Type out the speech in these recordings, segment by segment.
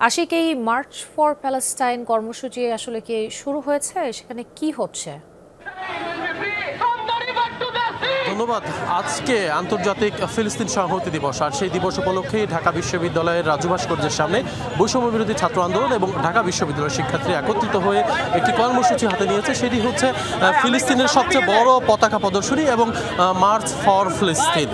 আশিক, এই March for Palestine কর্মসূচি আসলে কি শুরু হয়েছে? সেখানে কি হচ্ছে? ধন্যবাদ। আজকে আন্তর্জাতিক ফিলিস্তিন সংহতি দিবস, আর সেই দিবস উপলক্ষে ঢাকা বিশ্ববিদ্যালয়ের রাজু ভাস্কর্যের সামনে বৈষম্য বিরোধী ছাত্র আন্দোলন এবং ঢাকা বিশ্ববিদ্যালয়ের শিক্ষার্থী একত্রিত হয়ে একটি কর্মসূচি হাতে নিয়েছে। সেটি হচ্ছে ফিলিস্তিনের সবচেয়ে বড় পতাকা প্রদর্শনী এবং মার্চ ফর ফিলিস্তিন।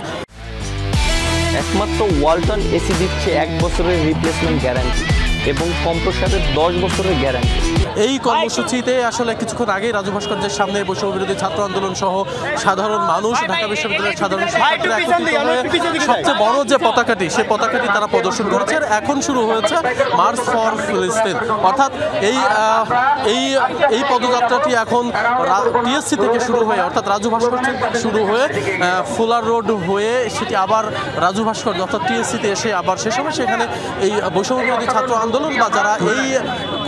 একমাত্র ওয়ালটন এসি দিচ্ছে 1 বছরের রিপ্লেসমেন্ট গ্যারান্টি এবং কম্প্রেসারের 10 বছরের গ্যারান্টি। এই কর্মসূচিতে আসলে কিছুক্ষণ আগে রাজু ভাস্কর্যের সামনে বৈষম্য বিরোধী ছাত্র আন্দোলন সহ সাধারণ মানুষ, ঢাকা বিশ্ববিদ্যালয়ের সাধারণ শিক্ষার্থীরা একত্রিত হয়ে সবচেয়ে বড় যে পতাকাটি, সেই পতাকাটি তারা প্রদর্শন করেছে। এখন শুরু হয়েছে মার্চ ফর ফিলিস্তিন, অর্থাৎ এই পদযাত্রাটি এখন টিএসসি থেকে শুরু হয়ে, অর্থাৎ রাজু ভাস্কর্য শুরু হয়ে ফুলার রোড হয়ে সেটি আবার রাজু ভাস্কর্য অর্থাৎ টিএসসিতে এসে আবার শেষ হবে। সেখানে এই বৈষম্য বিরোধী ছাত্র আন্দোলন বা যারা এই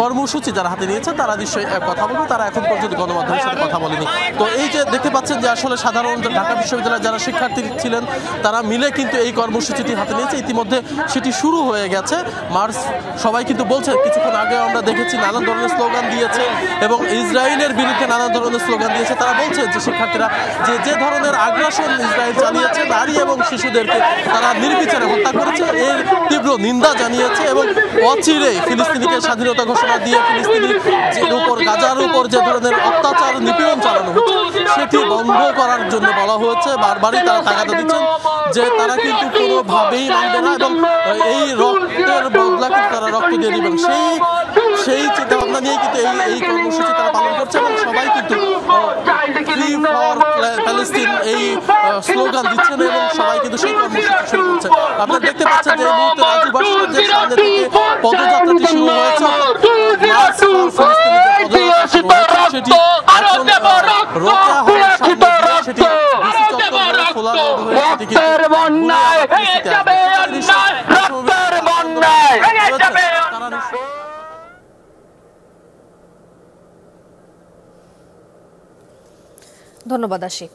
কর্মসূচি যারা হাতে নিয়েছে তারা নিশ্চয়ই কথা বলবে, তারা এখন পর্যন্ত গণমাধ্যমের সাথে কথা বলেনি। তো এই যে দেখতে পাচ্ছেন যে আসলে সাধারণ ঢাকা বিশ্ববিদ্যালয়ের যারা শিক্ষার্থী ছিলেন তারা মিলে কিন্তু এই কর্মসূচিটি হাতে নিয়েছে। ইতিমধ্যে সেটি শুরু হয়ে গেছে। মার্চ সবাই কিন্তু বলছে, কিছুক্ষণ আগে আমরা দেখেছি নানান ধরনের স্লোগান দিয়েছে এবং ইসরায়েলের বিরুদ্ধে নানান ধরনের স্লোগান দিয়েছে। তারা বলছে যে শিক্ষার্থীরা যে ধরনের আগ্রাসন ইসরায়েল চালিয়েছে, নারী এবং শিশুদেরকে তারা নির্বিচারে হত্যা করেছে, এর তীব্র নিন্দা জানিয়েছে এবং অচিরেই ফিলিস্তিনিকে স্বাধীনতা ঘোষণা দিয়ে ফিলিস্তিনির উপর, গাজার উপর যে ধরনের অত্যাচার নিপীড়ন চালানো হচ্ছে সেটি বন্ধ করার জন্য বলা হয়েছে। বারবারই তারা তাগাদা দিচ্ছেন যে তারা কিন্তু কোনোভাবেই মানবে না এবং এই রক্তের বদলা কিন্তু তারা রক্ত দিয়ে দিবেন। সেই চিন্তা ভাবনা নিয়ে কিন্তু এই কর্মসূচি তারা পালন করছে এবং সবাই কিন্তু ফ্রি ফর প্যালেস্টিন এই স্লোগান দিচ্ছেন এবং সবাই কিন্তু সেই কর্মসূচি শুরু করছে। আপনারা দেখতে পাচ্ছেন যে এই মুহূর্তে রাজু ভাস্কর্যের সামনে থেকে পদযাত্রাটি শুরু হয়েছে। সেটি এখন রোকেয়া হলের সামনে দিয়ে সেটি ডিসি চত্বরে খোলা রোড হয়ে সেটি ধন্যবাদ আশিক।